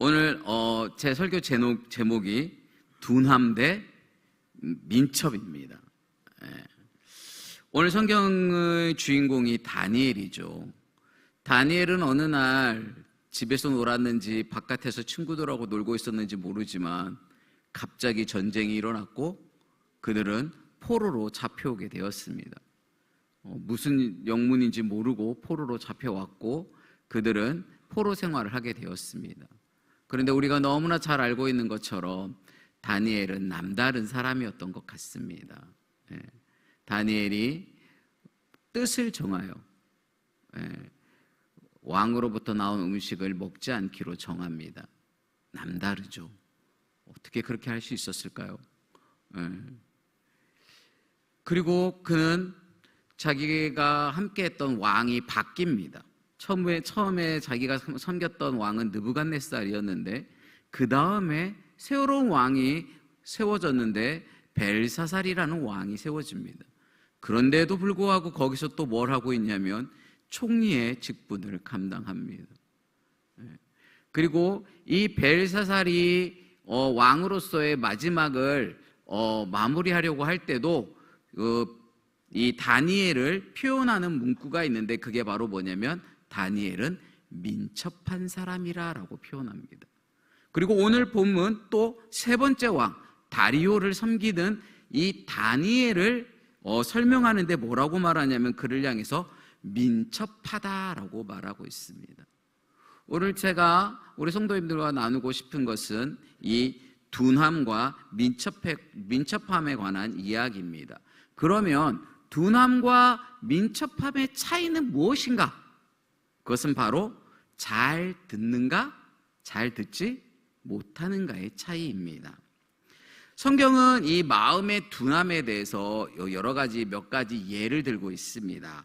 오늘 제 설교 제목이 둔함 대 민첩입니다. 오늘 성경의 주인공이 다니엘이죠. 다니엘은 어느 날 집에서 놀았는지 바깥에서 친구들하고 놀고 있었는지 모르지만 갑자기 전쟁이 일어났고 그들은 포로로 잡혀오게 되었습니다. 무슨 영문인지 모르고 포로로 잡혀왔고 그들은 포로 생활을 하게 되었습니다. 그런데 우리가 너무나 잘 알고 있는 것처럼 다니엘은 남다른 사람이었던 것 같습니다. 다니엘이 뜻을 정하여 왕으로부터 나온 음식을 먹지 않기로 정합니다. 남다르죠. 어떻게 그렇게 할 수 있었을까요? 그리고 그는 자기가 함께했던 왕이 바뀝니다. 처음에 자기가 섬겼던 왕은 느부갓네살이었는데 그 다음에 새로운 왕이 세워졌는데 벨사살이라는 왕이 세워집니다. 그런데도 불구하고 거기서 또 뭘 하고 있냐면 총리의 직분을 감당합니다. 그리고 이 벨사살이 왕으로서의 마지막을 마무리하려고 할 때도 이 다니엘을 표현하는 문구가 있는데 그게 바로 뭐냐면 다니엘은 민첩한 사람이라고 표현합니다. 그리고 오늘 본문 또 세 번째 왕 다리오를 섬기던 이 다니엘을 설명하는데 뭐라고 말하냐면 그를 향해서 민첩하다라고 말하고 있습니다. 오늘 제가 우리 성도님들과 나누고 싶은 것은 이 둔함과 민첩함에 관한 이야기입니다. 그러면 둔함과 민첩함의 차이는 무엇인가? 그것은 바로 잘 듣는가, 잘 듣지 못하는가의 차이입니다. 성경은 이 마음의 둔함에 대해서 몇 가지 예를 들고 있습니다.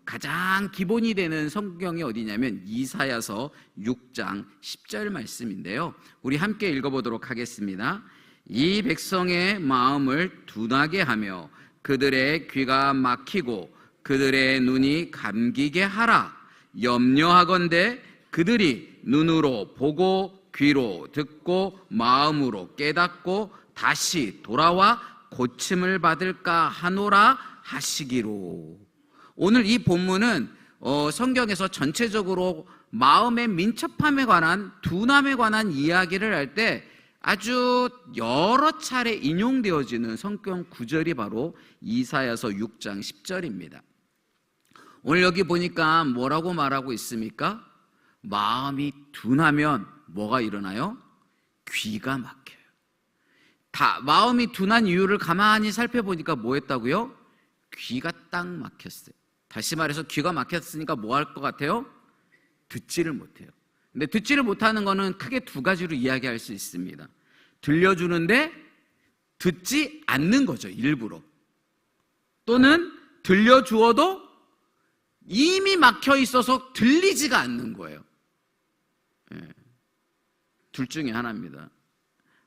가장 기본이 되는 성경이 어디냐면 이사야서 6장 10절 말씀인데요. 우리 함께 읽어보도록 하겠습니다. 이 백성의 마음을 둔하게 하며 그들의 귀가 막히고 그들의 눈이 감기게 하라. 염려하건대 그들이 눈으로 보고 귀로 듣고 마음으로 깨닫고 다시 돌아와 고침을 받을까 하노라 하시기로. 오늘 이 본문은 성경에서 전체적으로 마음의 민첩함에 관한 둔함에 관한 이야기를 할 때 아주 여러 차례 인용되어지는 성경 구절이 바로 이사야서 6장 10절입니다. 오늘 여기 보니까 뭐라고 말하고 있습니까? 마음이 둔하면 뭐가 일어나요? 귀가 막혀요. 마음이 둔한 이유를 가만히 살펴보니까 뭐 했다고요? 귀가 딱 막혔어요. 다시 말해서 귀가 막혔으니까 뭐 할 것 같아요? 듣지를 못해요. 근데 듣지를 못하는 거는 크게 두 가지로 이야기할 수 있습니다. 들려주는데 듣지 않는 거죠, 일부러. 또는 들려주어도 이미 막혀 있어서 들리지가 않는 거예요. 둘 중에 하나입니다.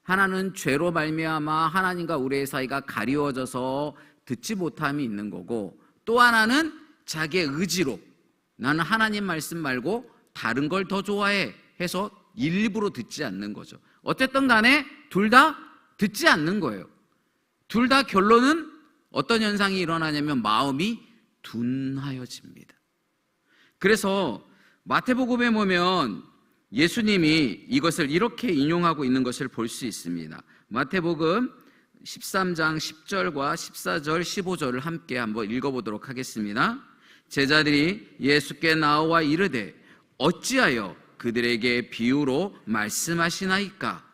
하나는 죄로 말미암아 하나님과 우리의 사이가 가리워져서 듣지 못함이 있는 거고, 또 하나는 자기의 의지로 나는 하나님 말씀 말고 다른 걸 더 좋아해 해서 일부러 듣지 않는 거죠. 어쨌든 간에 둘 다 듣지 않는 거예요. 둘 다 결론은 어떤 현상이 일어나냐면 마음이 둔하여집니다. 그래서 마태복음에 보면 예수님이 이것을 이렇게 인용하고 있는 것을 볼 수 있습니다. 마태복음 13장 10절과 14절 15절을 함께 한번 읽어보도록 하겠습니다. 제자들이 예수께 나와 이르되 어찌하여 그들에게 비유로 말씀하시나이까?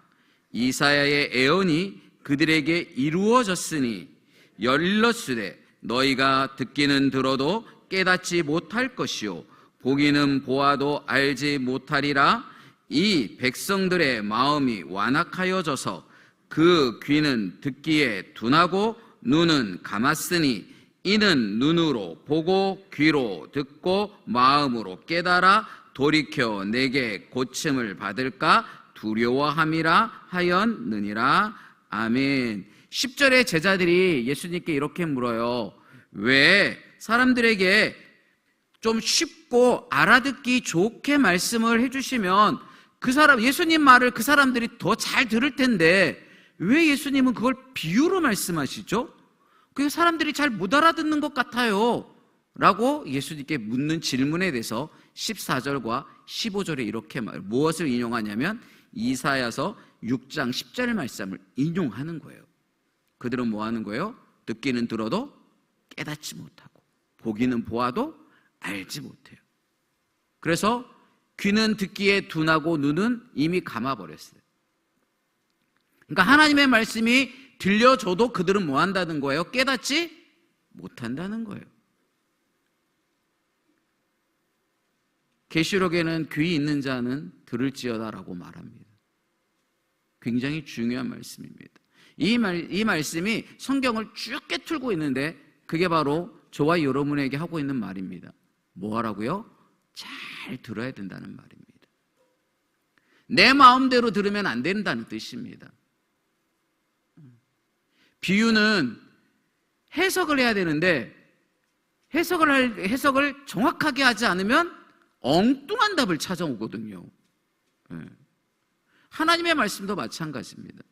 이사야의 애언이 그들에게 이루어졌으니 열일렀으되 너희가 듣기는 들어도 깨닫지 못할 것이요 보기는 보아도 알지 못하리라. 이 백성들의 마음이 완악하여져서 그 귀는 듣기에 둔하고 눈은 감았으니 이는 눈으로 보고 귀로 듣고 마음으로 깨달아 돌이켜 내게 고침을 받을까 두려워함이라 하였느니라. 아멘. 10절에 제자들이 예수님께 이렇게 물어요. 왜 사람들에게 좀 쉽고 알아듣기 좋게 말씀을 해주시면 예수님 말을 그 사람들이 더 잘 들을 텐데 왜 예수님은 그걸 비유로 말씀하시죠? 그 사람들이 잘 못 알아듣는 것 같아요 라고 예수님께 묻는 질문에 대해서 14절과 15절에 이렇게 무엇을 인용하냐면 이사야서 6장 10절 말씀을 인용하는 거예요. 그들은 뭐 하는 거예요? 듣기는 들어도 깨닫지 못하고 보기는 보아도 알지 못해요. 그래서 귀는 듣기에 둔하고 눈은 이미 감아버렸어요. 그러니까 하나님의 말씀이 들려줘도 그들은 뭐 한다는 거예요? 깨닫지 못한다는 거예요. 계시록에는 귀 있는 자는 들을지어다라고 말합니다. 굉장히 중요한 말씀입니다. 이 말씀이 성경을 쭉 꿰뚫고 있는데 그게 바로 저와 여러분에게 하고 있는 말입니다. 뭐 하라고요? 잘 들어야 된다는 말입니다. 내 마음대로 들으면 안 된다는 뜻입니다. 비유는 해석을 해야 되는데 해석을 정확하게 하지 않으면 엉뚱한 답을 찾아오거든요. 하나님의 말씀도 마찬가지입니다.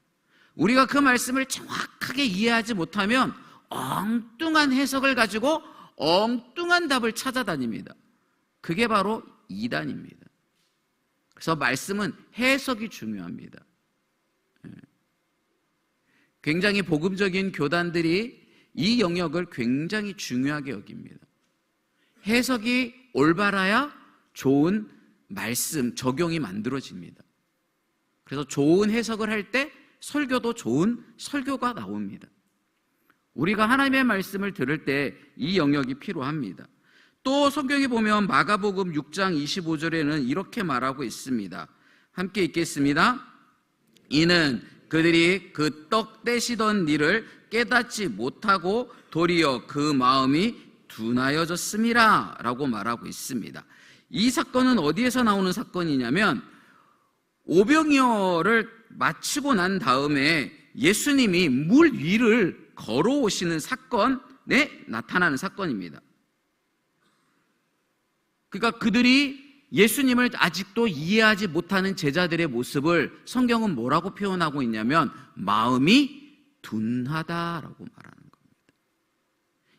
우리가 그 말씀을 정확하게 이해하지 못하면 엉뚱한 해석을 가지고 엉뚱한 답을 찾아다닙니다. 그게 바로 이단입니다. 그래서 말씀은 해석이 중요합니다. 굉장히 복음적인 교단들이 이 영역을 굉장히 중요하게 여깁니다. 해석이 올바라야 좋은 말씀, 적용이 만들어집니다. 그래서 좋은 해석을 할 때 설교도 좋은 설교가 나옵니다. 우리가 하나님의 말씀을 들을 때 이 영역이 필요합니다. 또 성경에 보면 마가복음 6장 25절에는 이렇게 말하고 있습니다. 함께 읽겠습니다. 이는 그들이 그 떡 떼시던 일을 깨닫지 못하고 도리어 그 마음이 둔하여졌음이라 라고 말하고 있습니다. 이 사건은 어디에서 나오는 사건이냐면 오병이어를 마치고 난 다음에 예수님이 물 위를 걸어오시는 사건에 나타나는 사건입니다. 그러니까 그들이 예수님을 아직도 이해하지 못하는 제자들의 모습을 성경은 뭐라고 표현하고 있냐면 마음이 둔하다라고 말하는 겁니다.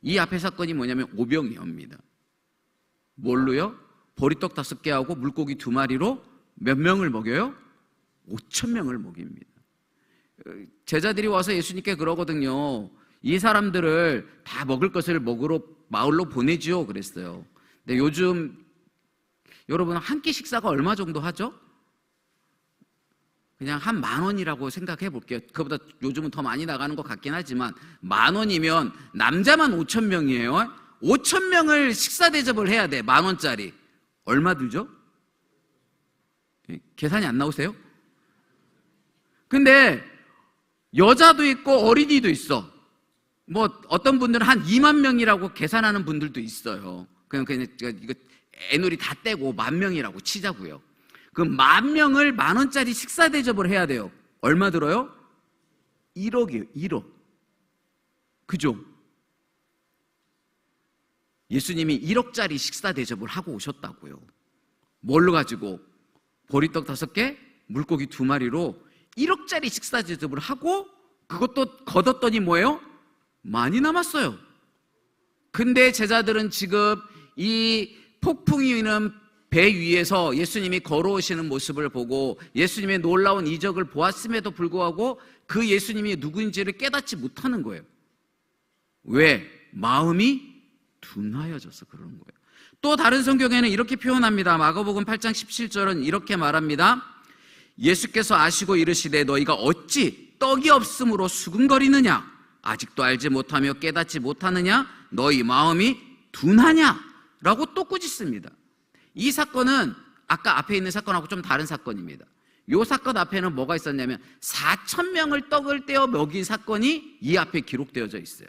이 앞에 사건이 뭐냐면 오병이어입니다. 뭘로요? 보리떡 5개하고 물고기 2마리로 몇 명을 먹여요? 5,000명을 먹입니다. 제자들이 와서 예수님께 그러거든요. 이 사람들을 다 먹을 것을 먹으러 마을로 보내지요 그랬어요. 근데 요즘 여러분 한 끼 식사가 얼마 정도 하죠? 그냥 한 10,000원이라고 생각해 볼게요. 그보다 요즘은 더 많이 나가는 것 같긴 하지만 10,000원이면 남자만 5,000명이에요. 5,000명을 식사 대접을 해야 돼. 10,000원짜리. 얼마 들죠? 계산이 안 나오세요? 근데 여자도 있고 어린이도 있어. 뭐 어떤 분들은 한 2만 명이라고 계산하는 분들도 있어요. 그냥 이거 애놀이 다 떼고 10,000명이라고 치자고요. 그 10,000명을 10,000원짜리 식사 대접을 해야 돼요. 얼마 들어요? 1억이에요. 1억. 그죠? 예수님이 1억짜리 식사 대접을 하고 오셨다고요. 뭘로 가지고? 보리떡 5개, 물고기 2마리로 1억짜리 식사 대접을 하고 그것도 걷었더니 뭐예요? 많이 남았어요. 근데 제자들은 지금 이 폭풍이 있는 배 위에서 예수님이 걸어오시는 모습을 보고 예수님의 놀라운 이적을 보았음에도 불구하고 그 예수님이 누구인지를 깨닫지 못하는 거예요. 왜? 마음이 둔하여져서 그러는 거예요. 또 다른 성경에는 이렇게 표현합니다. 마가복음 8장 17절은 이렇게 말합니다. 예수께서 아시고 이르시되 너희가 어찌 떡이 없으므로 수근거리느냐? 아직도 알지 못하며 깨닫지 못하느냐? 너희 마음이 둔하냐? 라고 또 꾸짖습니다. 이 사건은 아까 앞에 있는 사건하고 좀 다른 사건입니다. 이 사건 앞에는 뭐가 있었냐면 4,000명을 떡을 떼어 먹인 사건이 이 앞에 기록되어져 있어요.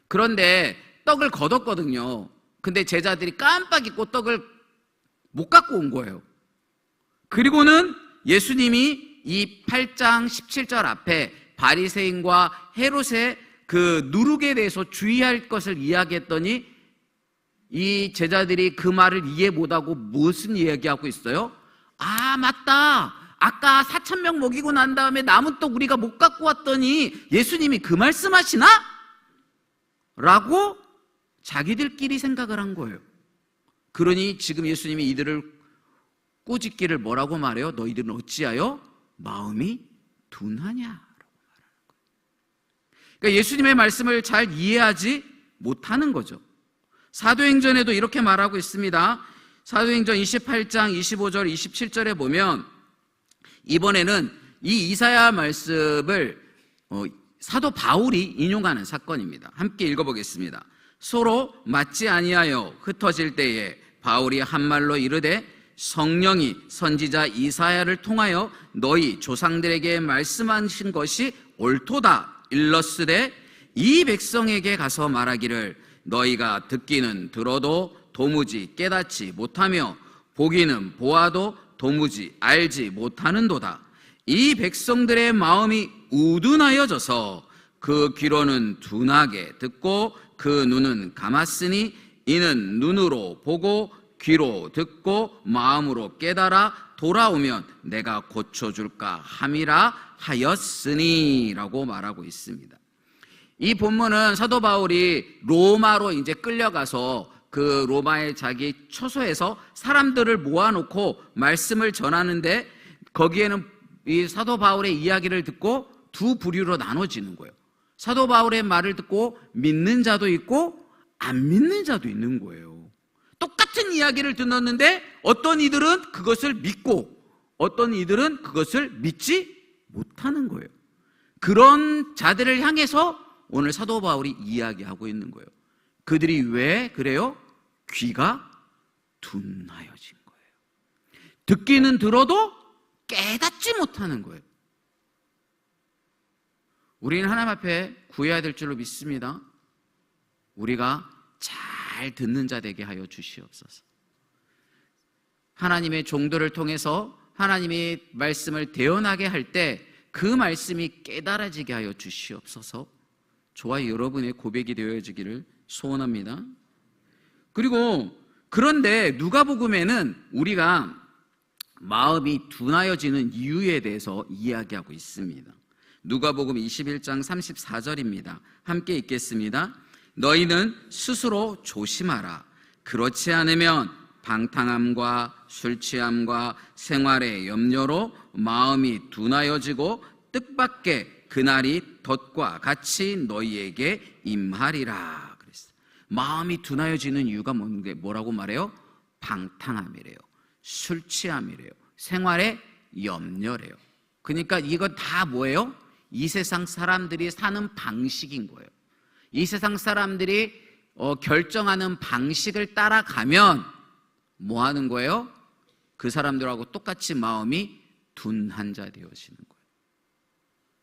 그런데 떡을 걷었거든요. 근데 제자들이 깜빡 잊고 떡을 못 갖고 온 거예요. 그리고는 예수님이 이 8장 17절 앞에 바리새인과 헤롯의 그 누룩에 대해서 주의할 것을 이야기했더니 이 제자들이 그 말을 이해 못하고 무슨 이야기하고 있어요? 아 맞다, 갔다가 4,000명 먹이고 난 다음에 남은 떡 우리가 못 갖고 왔더니 예수님이 그 말씀하시나? 라고 자기들끼리 생각을 한 거예요. 그러니 지금 예수님이 이들을 꾸짖기를 뭐라고 말해요? 너희들은 어찌하여 마음이 둔하냐? 그러니까 예수님의 말씀을 잘 이해하지 못하는 거죠. 사도행전에도 이렇게 말하고 있습니다. 사도행전 28장 25절 27절에 보면 이번에는 이 이사야 말씀을 사도 바울이 인용하는 사건입니다. 함께 읽어보겠습니다. 서로 맞지 아니하여 흩어질 때에 바울이 한 말로 이르되 성령이 선지자 이사야를 통하여 너희 조상들에게 말씀하신 것이 옳도다 일렀으되 이 백성에게 가서 말하기를 너희가 듣기는 들어도 도무지 깨닫지 못하며 보기는 보아도 도무지 알지 못하는도다. 이 백성들의 마음이 우둔하여져서 그 귀로는 둔하게 듣고 그 눈은 감았으니 이는 눈으로 보고 귀로 듣고 마음으로 깨달아 돌아오면 내가 고쳐줄까 함이라 하였으니 라고 말하고 있습니다. 이 본문은 사도 바울이 로마로 이제 끌려가서 그 로마의 자기 처소에서 사람들을 모아놓고 말씀을 전하는데 거기에는 이 사도 바울의 이야기를 듣고 두 부류로 나눠지는 거예요. 사도 바울의 말을 듣고 믿는 자도 있고 안 믿는 자도 있는 거예요. 똑같은 이야기를 듣는데 어떤 이들은 그것을 믿고 어떤 이들은 그것을 믿지 못하는 거예요. 그런 자들을 향해서 오늘 사도 바울이 이야기하고 있는 거예요. 그들이 왜 그래요? 귀가 둔하여진 거예요. 듣기는 들어도 깨닫지 못하는 거예요. 우리는 하나님 앞에 구해야 될 줄로 믿습니다. 우리가 잘 듣는 자 되게 하여 주시옵소서. 하나님의 종들을 통해서 하나님의 말씀을 대언하게 할 때 그 말씀이 깨달아지게 하여 주시옵소서. 저와 여러분의 고백이 되어지기를 소원합니다. 그리고 그런데 누가복음에는 우리가 마음이 둔하여지는 이유에 대해서 이야기하고 있습니다. 누가복음 21장 34절입니다. 함께 읽겠습니다. 너희는 스스로 조심하라. 그렇지 않으면 방탕함과 술취함과 생활의 염려로 마음이 둔하여지고 뜻밖의 그날이 덫과 같이 너희에게 임하리라. 그랬어요. 마음이 둔하여지는 이유가 뭐라고 말해요? 방탕함이래요. 술취함이래요. 생활의 염려래요. 그러니까 이건 다 뭐예요? 이 세상 사람들이 사는 방식인 거예요. 이 세상 사람들이 결정하는 방식을 따라가면 뭐 하는 거예요? 그 사람들하고 똑같이 마음이 둔한 자 되어지는 거예요.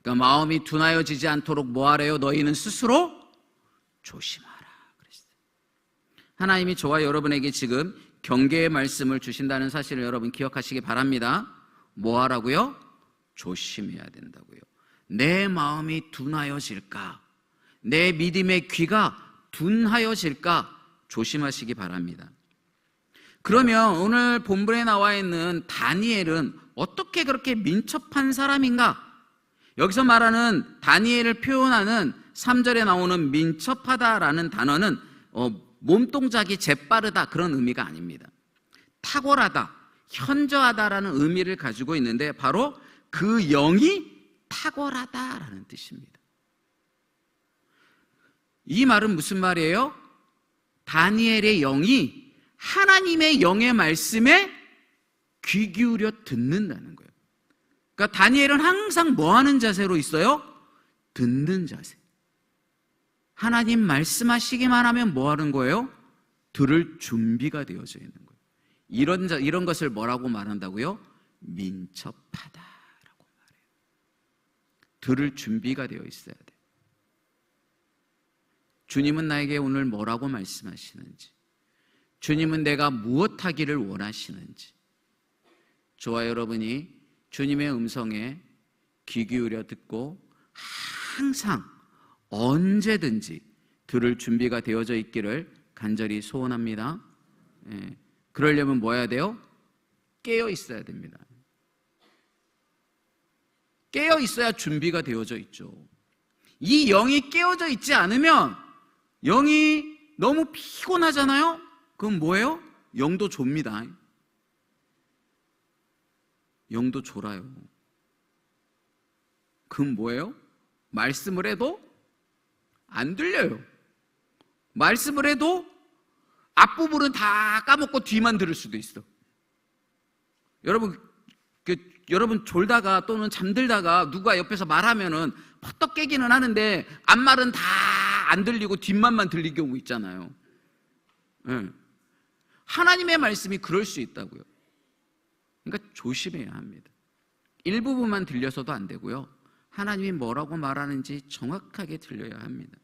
그러니까 마음이 둔하여지지 않도록 뭐 하래요? 너희는 스스로 조심하라 그랬어요. 하나님이 저와 여러분에게 지금 경계의 말씀을 주신다는 사실을 여러분 기억하시기 바랍니다. 뭐 하라고요? 조심해야 된다고요. 내 마음이 둔하여질까? 내 믿음의 귀가 둔하여질까? 조심하시기 바랍니다. 그러면 오늘 본문에 나와 있는 다니엘은 어떻게 그렇게 민첩한 사람인가? 여기서 말하는 다니엘을 표현하는 3절에 나오는 민첩하다라는 단어는 몸동작이 재빠르다 그런 의미가 아닙니다. 탁월하다, 현저하다라는 의미를 가지고 있는데 바로 그 영이 탁월하다라는 뜻입니다. 이 말은 무슨 말이에요? 다니엘의 영이 하나님의 영의 말씀에 귀 기울여 듣는다는 거예요. 그러니까 다니엘은 항상 뭐 하는 자세로 있어요? 듣는 자세. 하나님 말씀하시기만 하면 뭐 하는 거예요? 들을 준비가 되어져 있는 거예요. 이런 것을 뭐라고 말한다고요? 민첩하다라고 말해요. 들을 준비가 되어 있어야 돼요. 주님은 나에게 오늘 뭐라고 말씀하시는지, 주님은 내가 무엇 하기를 원하시는지, 저와 여러분이 주님의 음성에 귀 기울여 듣고 항상 언제든지 들을 준비가 되어져 있기를 간절히 소원합니다. 그러려면 뭐 해야 돼요? 깨어 있어야 됩니다. 깨어 있어야 준비가 되어져 있죠. 이 영이 깨어져 있지 않으면 영이 너무 피곤하잖아요. 그럼 뭐예요? 영도 좁니다. 영도 졸아요. 그럼 뭐예요? 말씀을 해도 안 들려요. 말씀을 해도 앞부분은 다 까먹고 뒤만 들을 수도 있어. 여러분 졸다가 또는 잠들다가 누가 옆에서 말하면은 퍼떡 깨기는 하는데 앞말은 다 안 들리고 뒷말만 들릴 경우 있잖아요. 네. 하나님의 말씀이 그럴 수 있다고요. 그러니까 조심해야 합니다. 일부분만 들려서도 안 되고요. 하나님이 뭐라고 말하는지 정확하게 들려야 합니다.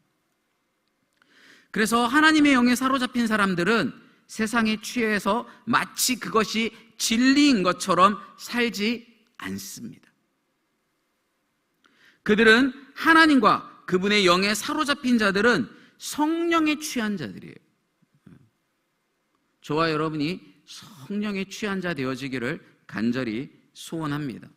그래서 하나님의 영에 사로잡힌 사람들은 세상에 취해서 마치 그것이 진리인 것처럼 살지 않습니다. 그들은 하나님과 그분의 영에 사로잡힌 자들은 성령에 취한 자들이에요. 저와 여러분이 성령에 취한 자 되어지기를 간절히 소원합니다.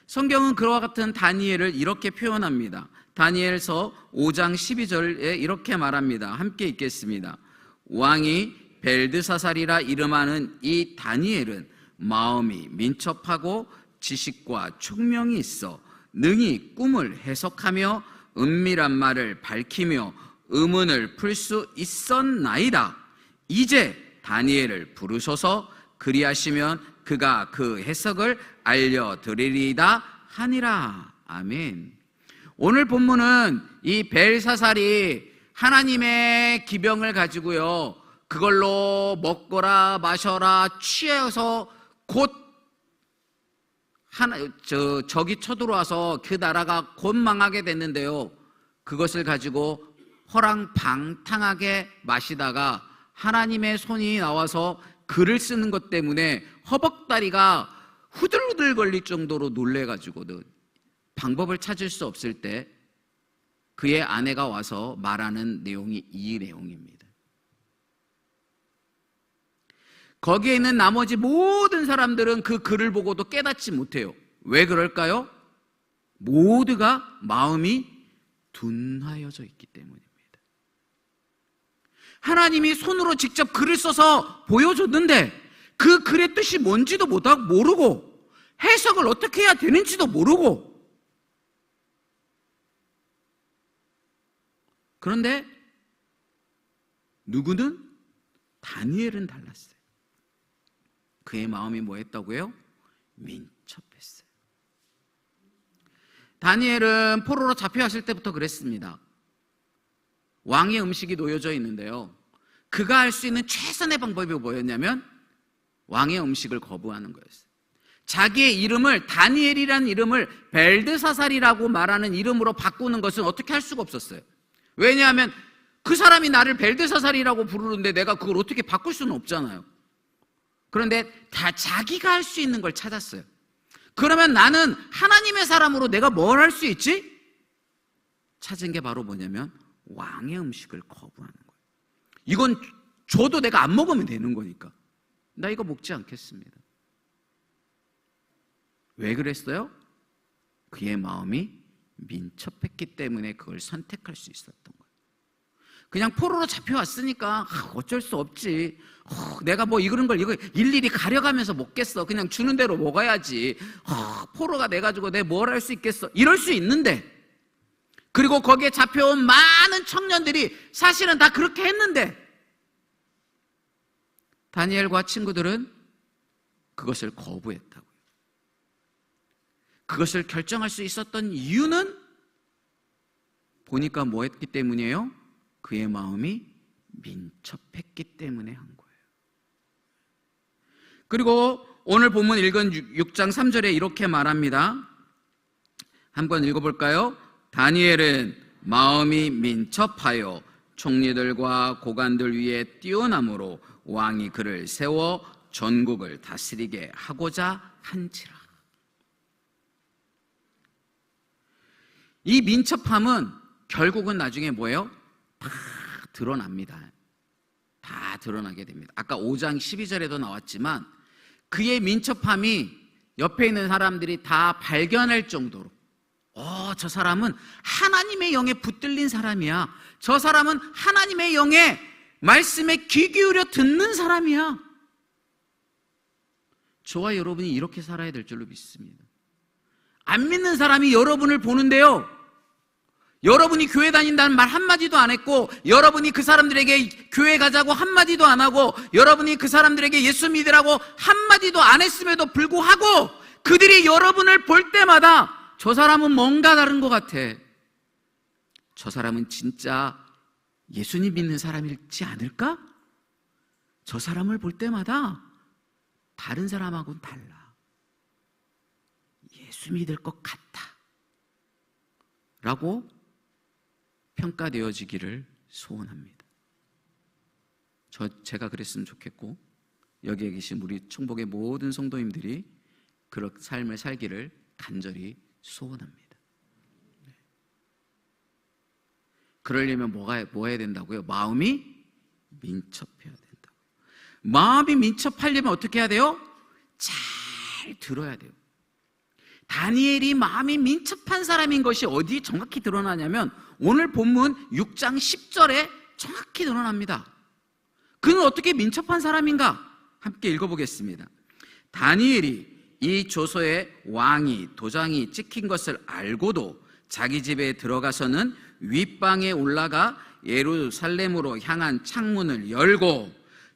성경은 그와 같은 다니엘을 이렇게 표현합니다. 다니엘서 5장 12절에 이렇게 말합니다. 함께 읽겠습니다. 왕이 벨드사살이라 이름하는 이 다니엘은 마음이 민첩하고 지식과 총명이 있어 능히 꿈을 해석하며 은밀한 말을 밝히며 의문을 풀 수 있었나이다. 이제 다니엘을 부르셔서 그리하시면 그가 그 해석을 알려드리리다 하니라. 아멘. 오늘 본문은 이 벨사살이 하나님의 기병을 가지고요, 그걸로 먹거라 마셔라 취해서 곧 적이 쳐들어와서 그 나라가 곧 망하게 됐는데요, 그것을 가지고 허랑방탕하게 마시다가 하나님의 손이 나와서 글을 쓰는 것 때문에 허벅다리가 후들후들 걸릴 정도로 놀래가지고는 방법을 찾을 수 없을 때 그의 아내가 와서 말하는 내용이 이 내용입니다. 거기에 있는 나머지 모든 사람들은 그 글을 보고도 깨닫지 못해요. 왜 그럴까요? 모두가 마음이 둔하여져 있기 때문입니다. 하나님이 손으로 직접 글을 써서 보여줬는데 그 글의 뜻이 뭔지도 모르고 해석을 어떻게 해야 되는지도 모르고, 그런데 누구는? 다니엘은 달랐어요. 그의 마음이 뭐했다고요? 민첩했어요. 다니엘은 포로로 잡혀왔을 때부터 그랬습니다. 왕의 음식이 놓여져 있는데요, 그가 할 수 있는 최선의 방법이 뭐였냐면 왕의 음식을 거부하는 거였어요. 자기의 이름을, 다니엘이라는 이름을 벨드사살이라고 말하는 이름으로 바꾸는 것은 어떻게 할 수가 없었어요. 왜냐하면 그 사람이 나를 벨드사살이라고 부르는데 내가 그걸 어떻게 바꿀 수는 없잖아요. 그런데 다 자기가 할 수 있는 걸 찾았어요. 그러면 나는 하나님의 사람으로 내가 뭘 할 수 있지? 찾은 게 바로 뭐냐면 왕의 음식을 거부하는 거예요. 이건 줘도 내가 안 먹으면 되는 거니까 나 이거 먹지 않겠습니다. 왜 그랬어요? 그의 마음이 민첩했기 때문에 그걸 선택할 수 있었던 거예요. 그냥 포로로 잡혀왔으니까 어쩔 수 없지, 내가 뭐 이거 일일이 가려가면서 먹겠어, 그냥 주는 대로 먹어야지, 포로가 돼가지고 내가 뭘 할 수 있겠어, 이럴 수 있는데, 그리고 거기에 잡혀온 많은 청년들이 사실은 다 그렇게 했는데 다니엘과 친구들은 그것을 거부했다고요. 그것을 결정할 수 있었던 이유는 보니까 뭐 했기 때문이에요? 그의 마음이 민첩했기 때문에 한 거예요. 그리고 오늘 본문 읽은 6장 3절에 이렇게 말합니다. 한번 읽어볼까요? 다니엘은 마음이 민첩하여 총리들과 고관들 위에 뛰어남으로 왕이 그를 세워 전국을 다스리게 하고자 한지라. 이 민첩함은 결국은 나중에 뭐예요? 다 드러납니다. 다 드러나게 됩니다. 아까 5장 12절에도 나왔지만 그의 민첩함이 옆에 있는 사람들이 다 발견할 정도로 저 사람은 하나님의 영에 붙들린 사람이야. 저 사람은 하나님의 영에 말씀에 귀 기울여 듣는 사람이야. 저와 여러분이 이렇게 살아야 될 줄로 믿습니다. 안 믿는 사람이 여러분을 보는데요, 여러분이 교회 다닌다는 말 한마디도 안 했고, 여러분이 그 사람들에게 교회 가자고 한마디도 안 하고, 여러분이 그 사람들에게 예수 믿으라고 한마디도 안 했음에도 불구하고 그들이 여러분을 볼 때마다 저 사람은 뭔가 다른 것 같아, 저 사람은 진짜 예수님 믿는 사람일지 않을까? 저 사람을 볼 때마다 다른 사람하고는 달라, 예수 믿을 것 같다 라고 평가되어지기를 소원합니다. 제가 그랬으면 좋겠고, 여기에 계신 우리 충복의 모든 성도님들이 그런 삶을 살기를 간절히 소원합니다. 그러려면 뭐 해야 된다고요? 마음이 민첩해야 된다고요. 마음이 민첩하려면 어떻게 해야 돼요? 잘 들어야 돼요. 다니엘이 마음이 민첩한 사람인 것이 어디 정확히 드러나냐면 오늘 본문 6장 10절에 정확히 드러납니다. 그는 어떻게 민첩한 사람인가? 함께 읽어보겠습니다. 다니엘이 이 조서에 왕이 도장이 찍힌 것을 알고도 자기 집에 들어가서는 윗방에 올라가 예루살렘으로 향한 창문을 열고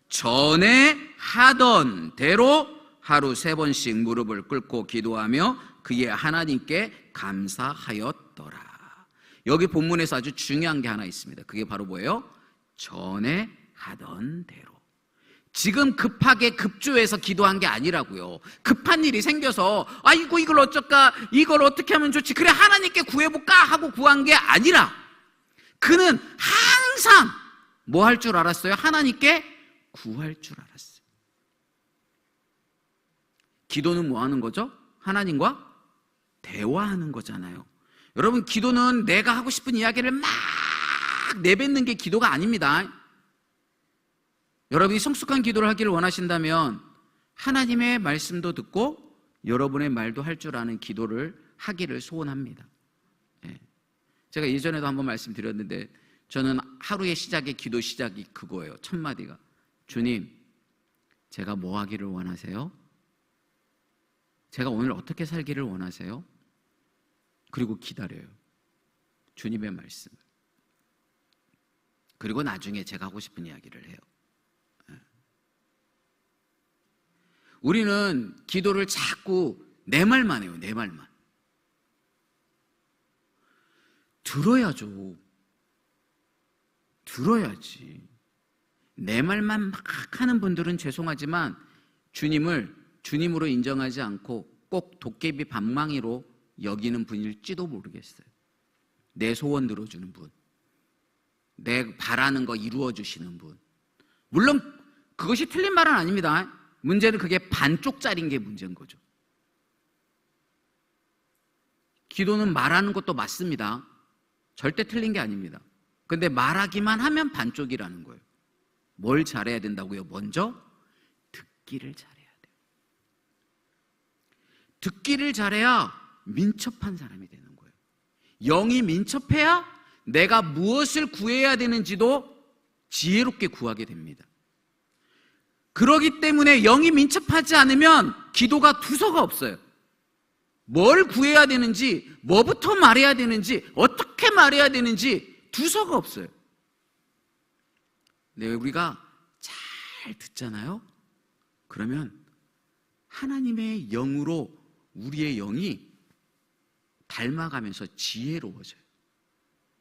전에 하던 대로 하루 3번씩 무릎을 꿇고 기도하며 그의 하나님께 감사하였더라. 여기 본문에서 아주 중요한 게 하나 있습니다. 그게 바로 뭐예요? 전에 하던 대로. 지금 급하게 급조해서 기도한 게 아니라고요. 급한 일이 생겨서 아이고 이걸 어쩔까, 이걸 어떻게 하면 좋지, 그래 하나님께 구해볼까 하고 구한 게 아니라, 그는 항상 뭐 할 줄 알았어요? 하나님께 구할 줄 알았어요. 기도는 뭐 하는 거죠? 하나님과 대화하는 거잖아요. 여러분, 기도는 내가 하고 싶은 이야기를 막 내뱉는 게 기도가 아닙니다. 여러분이 성숙한 기도를 하기를 원하신다면 하나님의 말씀도 듣고 여러분의 말도 할 줄 아는 기도를 하기를 소원합니다. 제가 예전에도 한번 말씀드렸는데, 저는 하루의 시작의 기도 시작이 그거예요. 첫 마디가 주님, 제가 뭐 하기를 원하세요? 제가 오늘 어떻게 살기를 원하세요? 그리고 기다려요, 주님의 말씀을. 그리고 나중에 제가 하고 싶은 이야기를 해요. 우리는 기도를 자꾸 내 말만 해요. 내 말만. 들어야죠. 들어야지. 내 말만 막 하는 분들은 죄송하지만 주님을 주님으로 인정하지 않고 꼭 도깨비 방망이로 여기는 분일지도 모르겠어요. 내 소원 들어주는 분, 내 바라는 거 이루어주시는 분. 물론 그것이 틀린 말은 아닙니다. 문제는 그게 반쪽짜리인 게 문제인 거죠. 기도는 말하는 것도 맞습니다. 절대 틀린 게 아닙니다. 근데 말하기만 하면 반쪽이라는 거예요. 뭘 잘해야 된다고요? 먼저 듣기를 잘해야 돼요. 듣기를 잘해야 민첩한 사람이 되는 거예요. 영이 민첩해야 내가 무엇을 구해야 되는지도 지혜롭게 구하게 됩니다. 그러기 때문에 영이 민첩하지 않으면 기도가 두서가 없어요. 뭘 구해야 되는지, 뭐부터 말해야 되는지, 어떻게 말해야 되는지 두서가 없어요. 근데 우리가 잘 듣잖아요? 그러면 하나님의 영으로 우리의 영이 닮아가면서 지혜로워져요.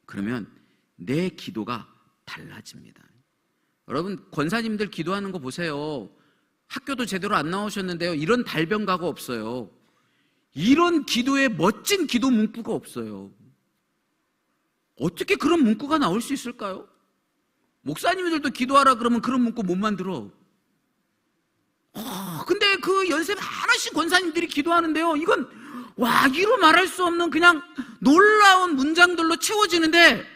그러면 내 기도가 달라집니다. 여러분, 권사님들 기도하는 거 보세요. 학교도 제대로 안 나오셨는데요, 이런 달변가가 없어요. 이런 기도에 멋진 기도 문구가 없어요. 어떻게 그런 문구가 나올 수 있을까요? 목사님들도 기도하라 그러면 그런 문구 못 만들어. 근데 그 연세 많으신 권사님들이 기도하는데요, 이건 이루 말할 수 없는 그냥 놀라운 문장들로 채워지는데,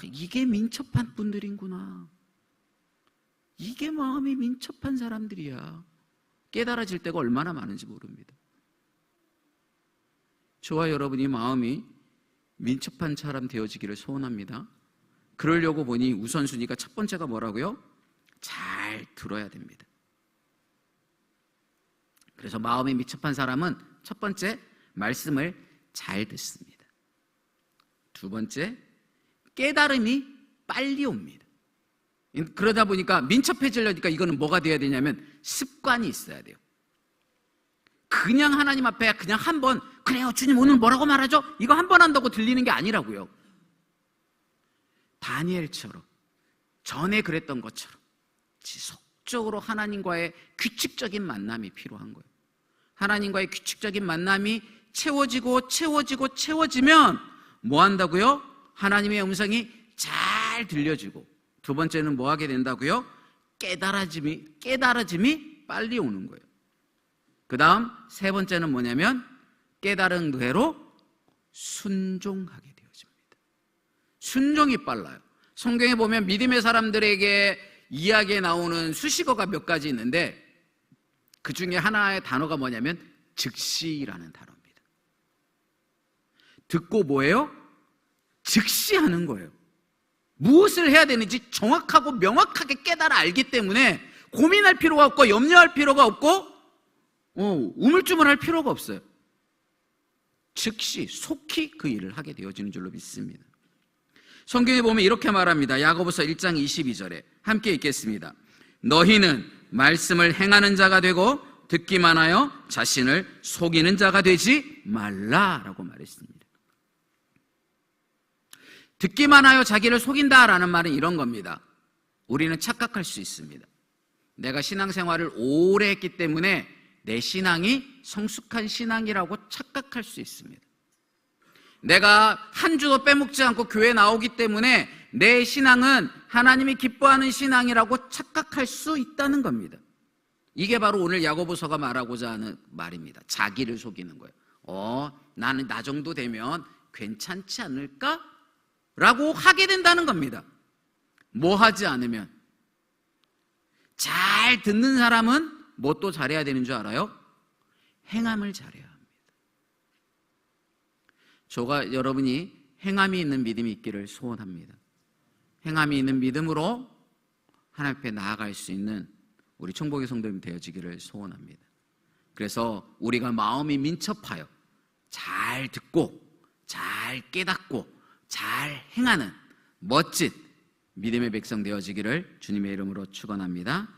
이게 민첩한 분들이구나. 이게 마음이 민첩한 사람들이야. 깨달아질 때가 얼마나 많은지 모릅니다. 저와 여러분이 마음이 민첩한 사람 되어지기를 소원합니다. 그러려고 보니 우선순위가 첫 번째가 뭐라고요? 잘 들어야 됩니다. 그래서 마음이 민첩한 사람은 첫 번째, 말씀을 잘 듣습니다. 두 번째, 깨달음이 빨리 옵니다. 그러다 보니까 민첩해지려니까 이거는 뭐가 돼야 되냐면 습관이 있어야 돼요. 그냥 하나님 앞에 그냥 한 번, 그래요 주님 오늘 뭐라고 말하죠? 이거 한 번 한다고 들리는 게 아니라고요. 다니엘처럼, 전에 그랬던 것처럼 지속적으로 하나님과의 규칙적인 만남이 필요한 거예요. 하나님과의 규칙적인 만남이 채워지면 뭐 한다고요? 하나님의 음성이 잘 들려지고, 두 번째는 뭐 하게 된다고요? 깨달아짐이 빨리 오는 거예요. 그 다음 세 번째는 뭐냐면 깨달은 대로 순종하게 되어집니다. 순종이 빨라요. 성경에 보면 믿음의 사람들에게 이야기에 나오는 수식어가 몇 가지 있는데 그 중에 하나의 단어가 뭐냐면 즉시라는 단어입니다. 듣고 뭐예요? 즉시 하는 거예요. 무엇을 해야 되는지 정확하고 명확하게 깨달아 알기 때문에 고민할 필요가 없고 염려할 필요가 없고 우물쭈물할 필요가 없어요. 즉시 속히 그 일을 하게 되어지는 줄로 믿습니다. 성경에 보면 이렇게 말합니다. 야고보서 1장 22절에 함께 읽겠습니다. 너희는 말씀을 행하는 자가 되고 듣기만 하여 자신을 속이는 자가 되지 말라라고 말했습니다. 듣기만 하여 자기를 속인다라는 말은 이런 겁니다. 우리는 착각할 수 있습니다. 내가 신앙생활을 오래 했기 때문에 내 신앙이 성숙한 신앙이라고 착각할 수 있습니다. 내가 한 주도 빼먹지 않고 교회 나오기 때문에 내 신앙은 하나님이 기뻐하는 신앙이라고 착각할 수 있다는 겁니다. 이게 바로 오늘 야고보서가 말하고자 하는 말입니다. 자기를 속이는 거예요. 나는 나 정도 되면 괜찮지 않을까? 라고 하게 된다는 겁니다. 뭐 하지 않으면. 잘 듣는 사람은 뭐 또 잘해야 되는 줄 알아요? 행함을 잘해야 합니다. 저가 여러분이 행함이 있는 믿음이 있기를 소원합니다. 행함이 있는 믿음으로 하나님 앞에 나아갈 수 있는 우리 청복의 성도님 되어지기를 소원합니다. 그래서 우리가 마음이 민첩하여 잘 듣고 잘 깨닫고 잘 행하는 멋진 믿음의 백성 되어지기를 주님의 이름으로 축원합니다.